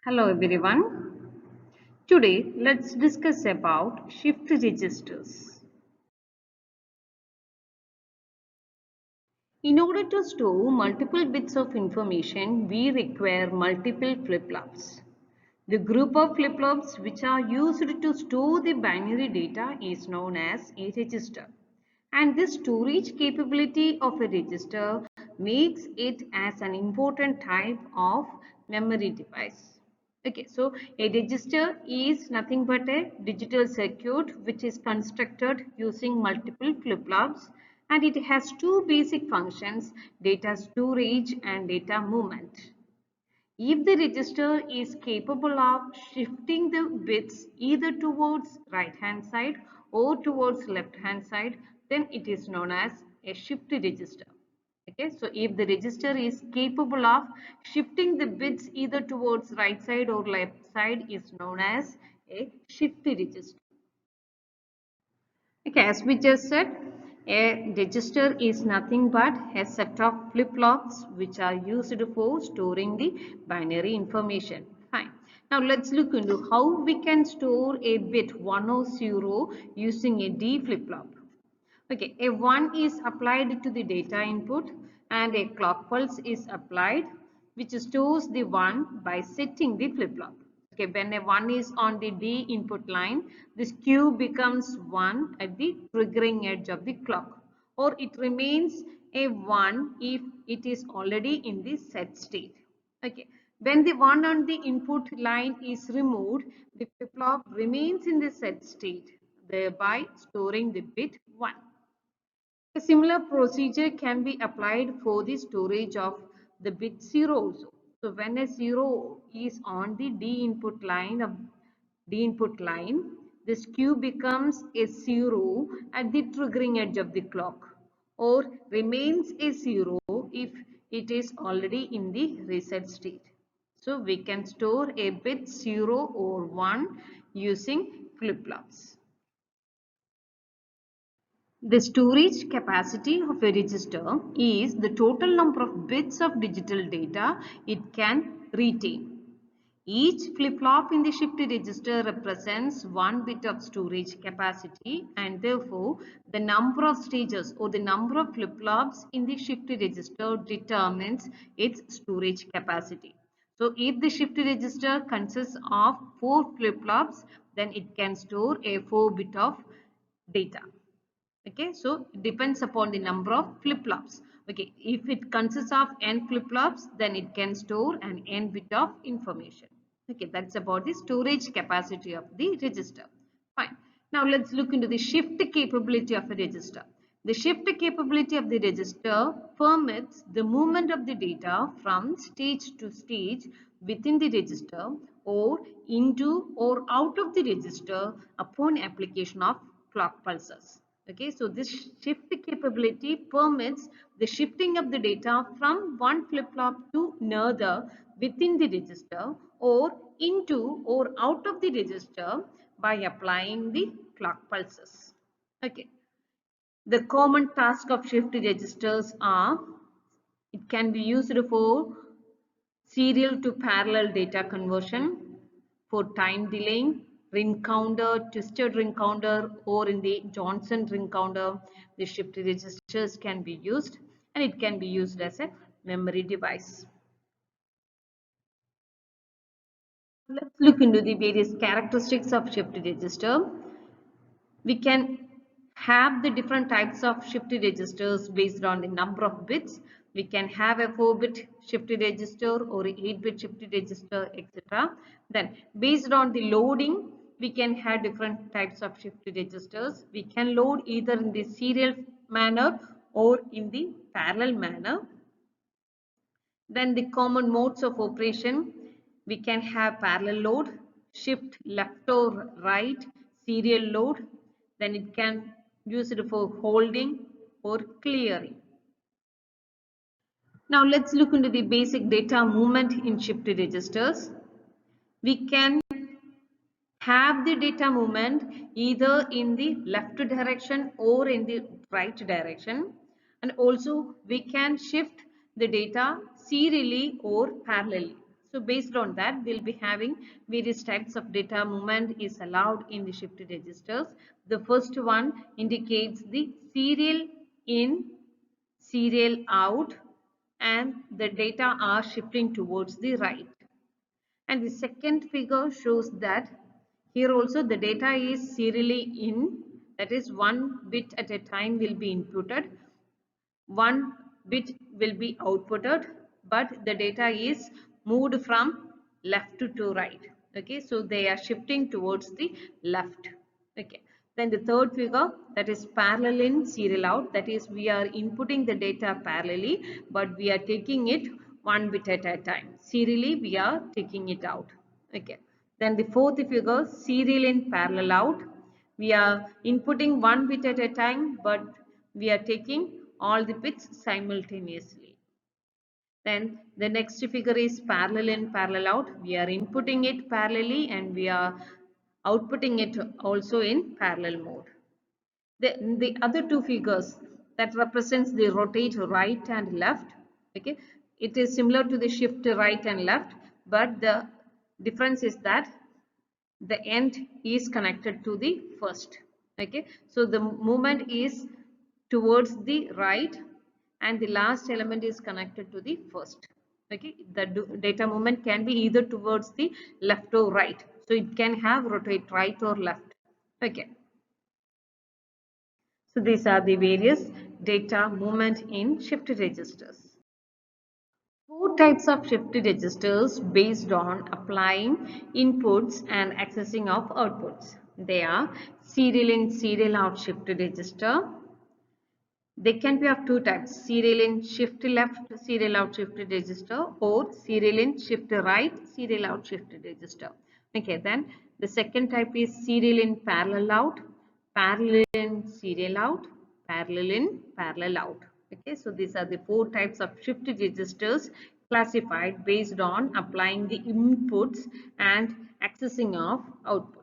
Hello everyone. Today let's discuss about shift registers. In order to store multiple bits of information, we require multiple flip-flops. The group of flip-flops which are used to store the binary data is known as a register. And the storage capability of a register makes it as an important type of memory device. Okay, so a register is nothing but a digital circuit which is constructed using multiple flip-flops, and it has two basic functions: data storage and data movement. If the register is capable of shifting the bits either towards right hand side or towards left hand side, then it is known as a shift register. Okay, so if the register is capable of shifting the bits either towards right side or left side, is known as a shift register. Okay, as we just said, a register is nothing but a set of flip-flops which are used for storing the binary information. Fine. Now let's look into how we can store a bit 1 or 0 using a D flip-flop. Okay, a 1 is applied to the data input and a clock pulse is applied which stores the 1 by setting the flip-flop. Okay, when a 1 is on the D input line, this Q becomes 1 at the triggering edge of the clock, or it remains a 1 if it is already in the set state. Okay, when the 1 on the input line is removed, the flip-flop remains in the set state, thereby storing the bit 1. A similar procedure can be applied for the storage of the bit 0 also. So when a 0 is on the D input line, this Q becomes a 0 at the triggering edge of the clock, or remains a 0 if it is already in the reset state. So we can store a bit 0 or 1 using flip-flops. The storage capacity of a register is the total number of bits of digital data it can retain. Each flip-flop in the shift register represents one bit of storage capacity, and therefore the number of stages or the number of flip-flops in the shift register determines its storage capacity. So if the shift register consists of 4 flip-flops, then it can store a 4 bit of data. Okay, so it depends upon the number of flip-flops. Okay, if it consists of n flip-flops, then it can store an n bit of information. Okay, that's about the storage capacity of the register. Fine. Now let's look into the shift capability of a register. The shift capability of the register permits the movement of the data from stage to stage within the register, or into or out of the register upon application of clock pulses. Okay, so this shift capability permits the shifting of the data from one flip-flop to another within the register, or into or out of the register by applying the clock pulses. Okay, the common task of shift registers are: it can be used for serial to parallel data conversion, for time delaying, ring counter, twisted ring counter, or in the Johnson ring counter. The shift registers can be used, and it can be used as a memory device. Let's look into the various characteristics of shift register. We can have the different types of shift registers based on the number of bits. We can have a 4-bit shift register or a 8-bit shift register, etc. Then based on the loading, we can have different types of shift registers. We can load either in the serial manner or in the parallel manner. Then the common modes of operation, we can have parallel load, shift left or right, serial load. Then it can use it for holding or clearing. Now let's look into the basic data movement in shift registers. We can have the data movement either in the left direction or in the right direction, and also we can shift the data serially or parallelly. So based on that, we'll be having various types of data movement is allowed in the shift registers. The first one indicates the serial in, serial out, and the data are shifting towards the right. And the second figure shows that here also the data is serially in, that is one bit at a time will be inputted, one bit will be outputted, but the data is moved from left to right. Okay, so they are shifting towards the left. Okay, then the third figure, that is parallel in, serial out, that is we are inputting the data parallelly, but we are taking it one bit at a time. Serially we are taking it out. Okay, then the fourth figure, serial in, parallel out, we are inputting one bit at a time, but we are taking all the bits simultaneously. Then the next figure is parallel in, parallel out. We are inputting it parallelly and we are outputting it also in parallel mode. The other two figures that represents the rotate right and left. Okay, it is similar to the shift right and left, but the difference is that the end is connected to the first. Okay, so the movement is towards the right and the last element is connected to the first. Okay, the data movement can be either towards the left or right, so it can have rotate right or left. Okay, so these are the various data movement in shift registers. Four types of shift registers based on applying inputs and accessing of outputs. They are serial in, serial out shift register. They can be of two types, serial in, shift left, serial out shift register, or serial in, shift right, serial out shift register. Okay, then the second type is serial in, parallel out, parallel in, serial out, parallel in, parallel out. Okay, so these are the four types of shift registers classified based on applying the inputs and accessing of outputs.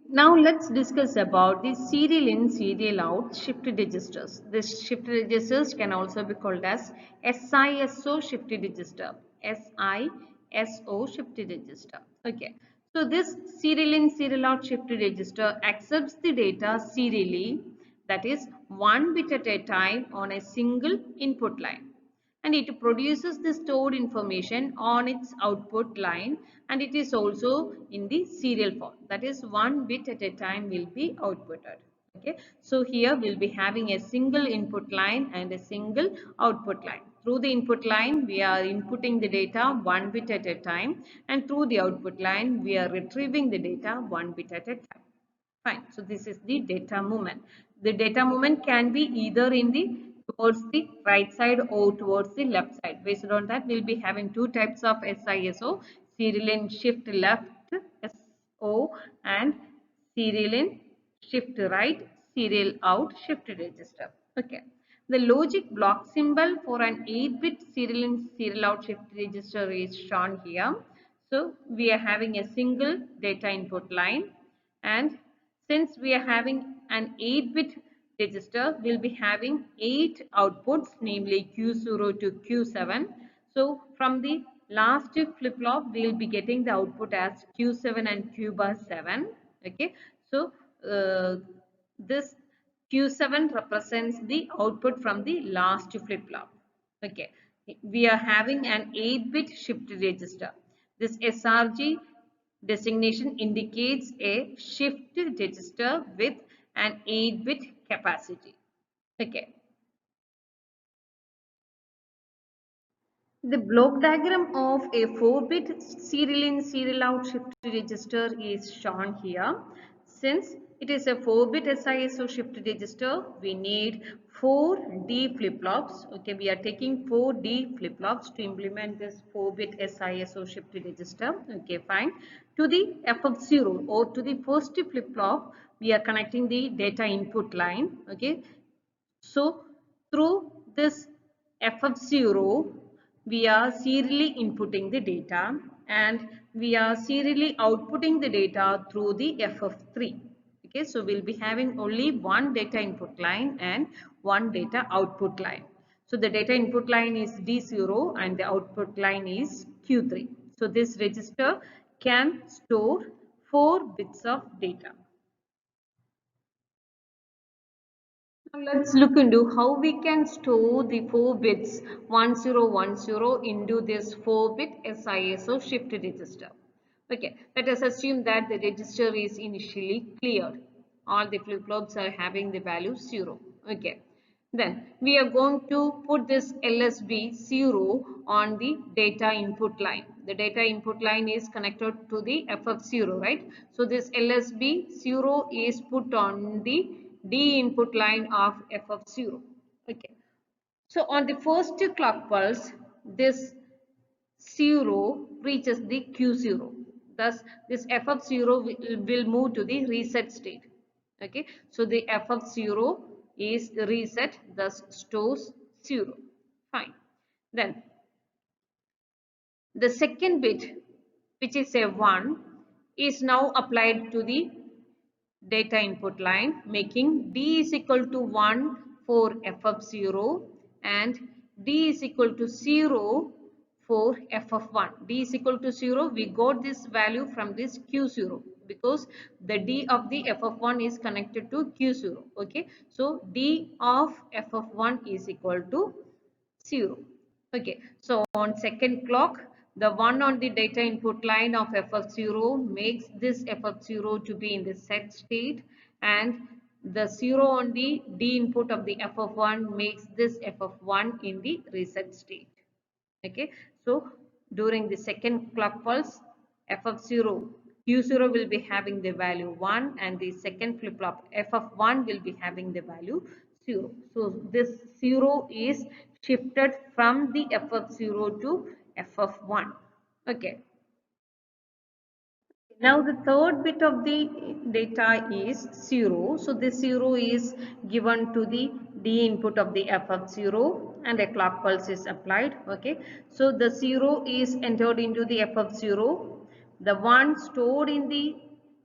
Now let's discuss about the serial in, serial out shift registers. This shift registers can also be called as SISO shift register. SISO shift register. Okay. So this serial in, serial out shift register accepts the data serially, that is one bit at a time on a single input line, and it produces the stored information on its output line, and it is also in the serial form, that is one bit at a time will be outputted. Okay, so here we'll be having a single input line and a single output line. Through the input line we are inputting the data one bit at a time, and through the output line we are retrieving the data one bit at a time. Fine. So this is the data movement. The data movement can be either in the towards the right side or towards the left side. Based on that, we'll be having two types of SISO: serial in, shift left, SO, and serial in, shift right, serial out, shift register. Okay. The logic block symbol for an 8-bit serial in, serial out shift register is shown here. So we are having a single data input line, and since we are having an 8-bit register, we'll be having 8 outputs, namely Q0 to Q7. So from the last flip-flop, we'll be getting the output as Q7 and Q bar 7. Okay, so this Q7 represents the output from the last flip-flop. Okay, we are having an 8-bit shift register. This SRG designation indicates a shift register with an 8-bit capacity. Okay. The block diagram of a 4-bit serial in, serial out shift register is shown here. Since it is a 4-bit SISO shift register, we need 4 D flip-flops. Okay, we are taking 4 D flip-flops to implement this 4-bit SISO shift register. Okay, fine. To the FF0 or to the first flip-flop, we are connecting the data input line. Okay, so through this FF0, we are serially inputting the data, and we are serially outputting the data through the FF3. Okay, so we'll be having only one data input line and one data output line. So the data input line is D0 and the output line is Q3. So this register can store 4 bits of data. Now let's look into how we can store the 4 bits 1010 into this 4-bit SISO shift register. Okay, let us assume that the register is initially cleared. All the flip-flops are having the value 0. Okay, then we are going to put this LSB 0 on the data input line. The data input line is connected to the FF0, right? So this LSB 0 is put on the D input line of FF0. Okay. So on the first clock pulse, this 0 reaches the Q0. Thus, this FF0 will move to the reset state. Okay. So the FF0 is reset, thus stores 0. Fine. Then the second bit, which is a 1, is now applied to the data input line, making D is equal to 1 for FF0 and D is equal to 0 for FF1. D is equal to 0. We got this value from this Q0 because the D of the FF1 is connected to Q0. Okay. So D of FF1 is equal to 0. Okay, so on second clock, the 1 on the data input line of FF0 makes this FF0 to be in the set state, and the 0 on the D input of the FF1 makes this FF1 in the reset state. Okay, so during the second clock pulse, FF0 Q0 will be having the value 1 and the second flip-flop FF1 will be having the value 0. So this 0 is shifted from the FF0 to FF1. Okay. Now the third bit of the data is 0. So this 0 is given to the D input of the FF0 and a clock pulse is applied. Okay. So the 0 is entered into the FF0. The 1 stored in the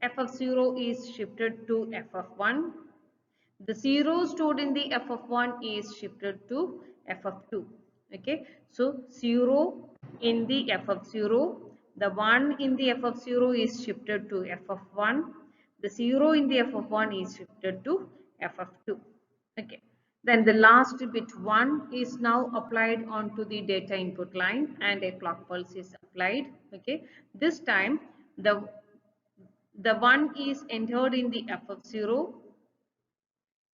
FF0 is shifted to FF1. The 0 stored in the FF1 is shifted to FF2. Okay. So 0 in the FF0, the 1 in the FF0 is shifted to FF1. The 0 in the FF1 is shifted to FF2. Okay. Then the last bit 1 is now applied onto the data input line and a clock pulse is applied. Okay. This time the 1 is entered in the FF0.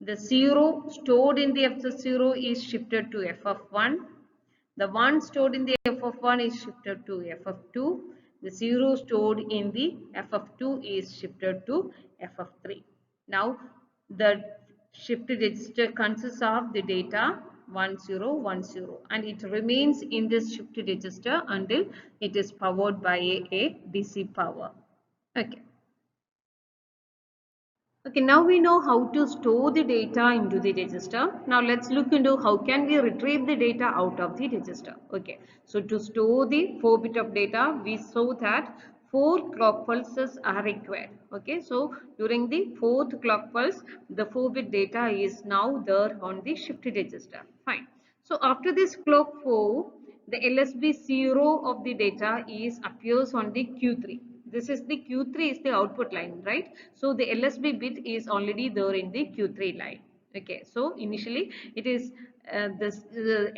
The 0 stored in the FF0 is shifted to FF1. The 1 stored in the FF1 is shifted to FF2. The 0 stored in the FF2 is shifted to FF3. Now, the shift register consists of the data 1010 and it remains in this shift register until it is powered by a DC power. Okay. Okay, now we know how to store the data into the register. Now let's look into how can we retrieve the data out of the register. Okay, so to store the 4-bit of data, we saw that 4 clock pulses are required. Okay, so during the 4th clock pulse, the 4-bit data is now there on the shift register. Fine. So after this clock 4, the LSB 0 of the data is appears on the Q3. This is the Q3 is the output line, right? So the LSB bit is already there in the Q3 line. Okay, so initially it is this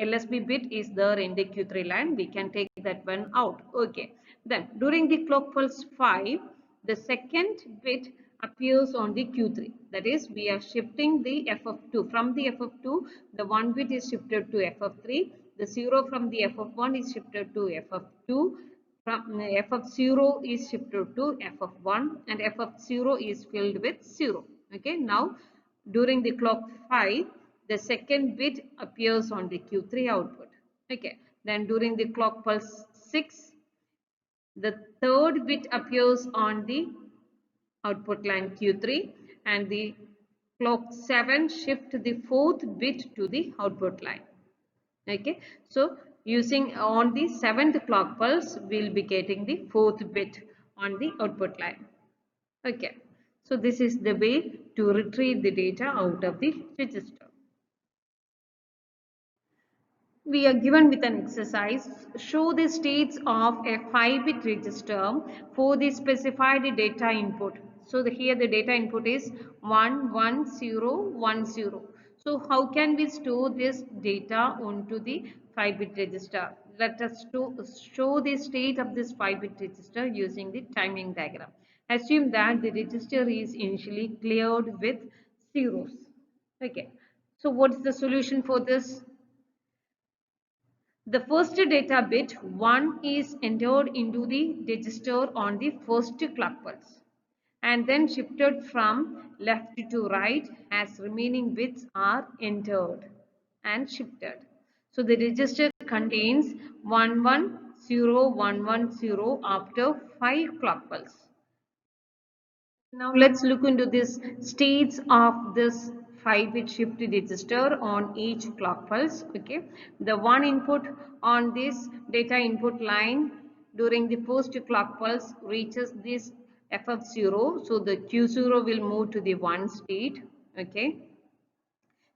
LSB bit is there in the Q3 line. We can take that one out. Okay, then during the clock pulse 5, the second bit appears on the Q3. That is, we are shifting the FF2 from the FF2. The 1 bit is shifted to FF3. The 0 from the FF1 is shifted to FF2. From FF0 is shifted to FF1 and FF0 is filled with 0. Okay, now during the clock 5, the second bit appears on the Q3 output. Okay, then during the clock pulse 6, the third bit appears on the output line Q3 and the clock 7 shift the 4th bit to the output line. Okay, so using on the 7th clock pulse, we'll be getting the 4th bit on the output line. Okay, so this is the way to retrieve the data out of the register. We are given with an exercise. Show the states of a 5-bit register for the specified data input. So here the data input is 11010. So how can we store this data onto the 5-bit register? Let us show the state of this 5-bit register using the timing diagram. Assume that the register is initially cleared with zeros. Okay. So what is the solution for this? The first data bit 1 is entered into the register on the first clock pulse and then shifted from left to right as remaining bits are entered and shifted. So the register contains 110110 after 5 clock pulse. Now let's look into this states of this 5-bit shift register on each clock pulse. Okay, the one input on this data input line during the first clock pulse reaches this FF0, so the Q0 will move to the 1 state. Okay,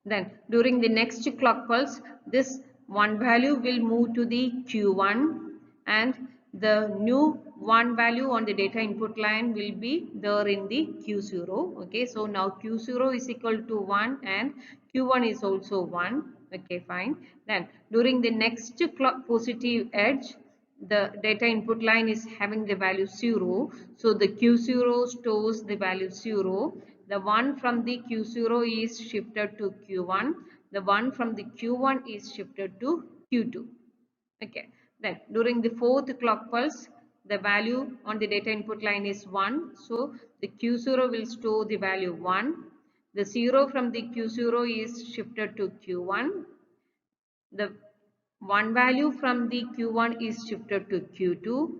then during the next clock pulse, this one value will move to the Q1 and the new one value on the data input line will be there in the Q0. Okay, so now Q0 is equal to 1 and Q1 is also 1. Okay, fine. Then during the next clock positive edge, the data input line is having the value 0. So the Q0 stores the value 0. The one from the Q0 is shifted to Q1. The one from the Q1 is shifted to Q2. Okay. Then during the fourth clock pulse, the value on the data input line is 1. So the Q0 will store the value 1. The 0 from the Q0 is shifted to Q1. The one value from the Q1 is shifted to Q2.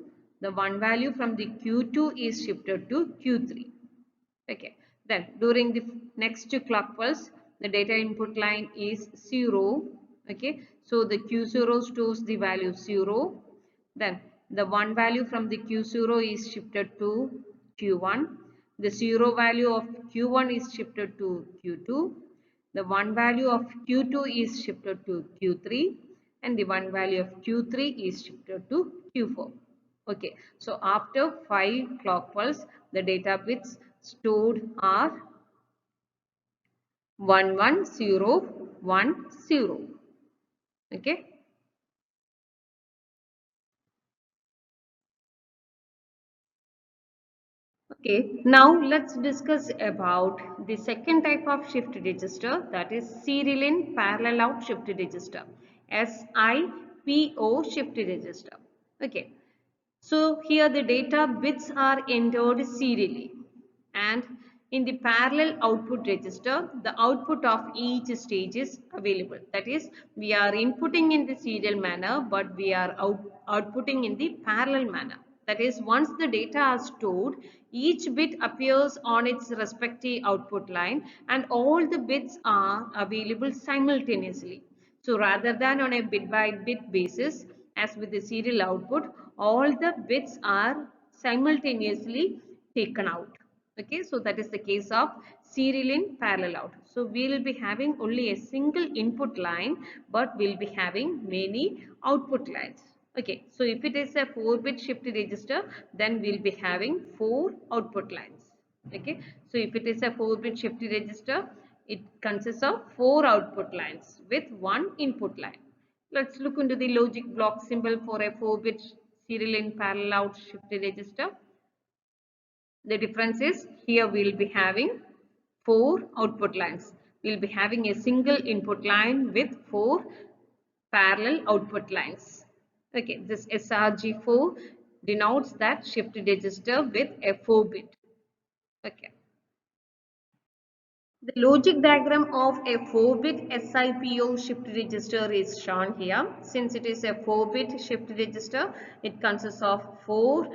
The one value from the Q2 is shifted to Q3. Okay. Then during the next clock pulse, the data input line is 0. Okay. So the Q0 stores the value 0. Then the one value from the Q0 is shifted to Q1. The 0 value of Q1 is shifted to Q2. The one value of Q2 is shifted to Q3 and the one value of Q3 is shifted to Q4. Okay, so after 5 clock pulse, the data bits stored are 11010. Okay. Okay, now let's discuss about the second type of shift register, that is serial in parallel out shift register, SIPO shift register. Okay, so here the data bits are entered serially and in the parallel output register, the output of each stage is available. That is, we are inputting in the serial manner, but we are outputting in the parallel manner. That is, once the data are stored, each bit appears on its respective output line and all the bits are available simultaneously. So rather than on a bit by bit basis, as with the serial output, all the bits are simultaneously taken out. Okay, so that is the case of serial in parallel out. So we will be having only a single input line, but we'll be having many output lines. Okay, so if it is a 4-bit shift register, then we'll be having 4 output lines. Okay, so if it is a 4-bit shift register, it consists of 4 output lines with 1 input line. Let's look into the logic block symbol for a 4-bit serial in parallel out shift register. The difference is here we will be having 4 output lines. We will be having a single input line with 4 parallel output lines. Okay, this SRG4 denotes that shift register with a 4-bit. Okay. The logic diagram of a 4-bit SIPO shift register is shown here. Since it is a 4-bit shift register, it consists of 4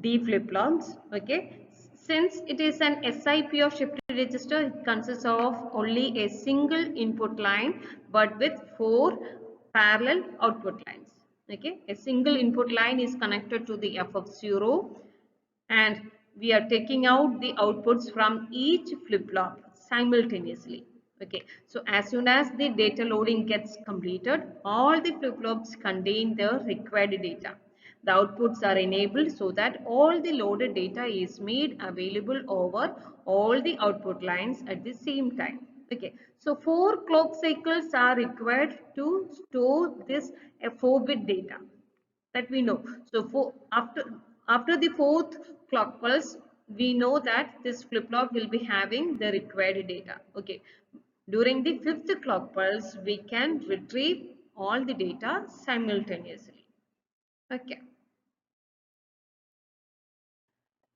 D flip-flops. Okay. Since it is an SIPO shift register, it consists of only a single input line but with 4 parallel output lines. Okay. A single input line is connected to the FF0 and we are taking out the outputs from each flip-flop simultaneously. Okay, so as soon as the data loading gets completed, all the flip-flops contain the required data. The outputs are enabled so that all the loaded data is made available over all the output lines at the same time. Okay, so 4 clock cycles are required to store this 4-bit data that we know. So after the 4th clock pulse, we know that this flip-flop will be having the required data. Okay. During the 5th clock pulse, we can retrieve all the data simultaneously. Okay.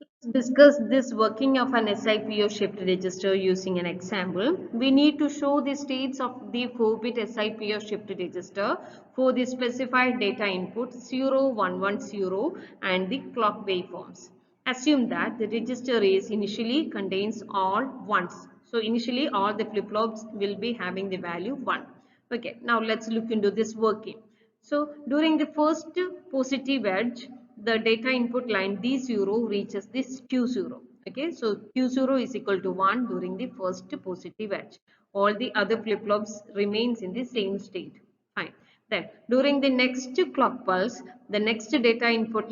Let's discuss this working of an SIPO shift register using an example. We need to show the states of the 4-bit SIPO shift register for the specified data input 0, 1, 1, 0 and the clock waveforms. Assume that the register is initially contains all ones. So initially all the flip-flops will be having the value 1. Okay, now let's look into this working. So during the first positive edge, the data input line D0 reaches this Q0. Okay, so Q0 is equal to 1 during the first positive edge. All the other flip-flops remains in the same state. Fine. Then during the next clock pulse, the next data input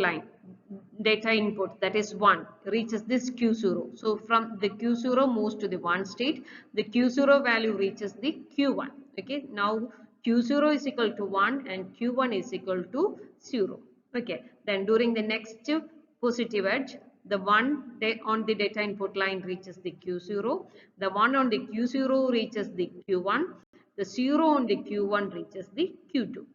that is 1 reaches this Q0. So from the Q0 moves to the 1 state, the Q0 value reaches the Q1. Okay, now Q0 is equal to 1 and Q1 is equal to 0. Okay, then during the next positive edge, the 1 on the data input line reaches the Q0, the 1 on the Q0 reaches the Q1, the 0 on the Q1 reaches the Q2.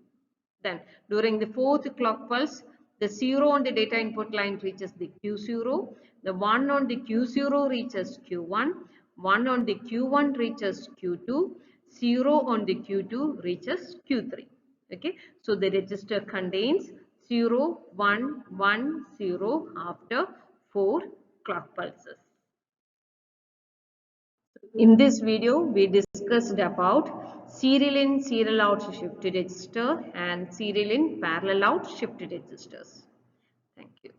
Then during the 4th clock pulse, the 0 on the data input line reaches the Q0, the 1 on the Q0 reaches Q1, 1 on the Q1 reaches Q2, 0 on the Q2 reaches Q3. Okay, so the register contains 0, 1, 1, 0 after 4 clock pulses. In this video, we discussed about serial in, serial out shift register and serial in, parallel out shift registers. Thank you.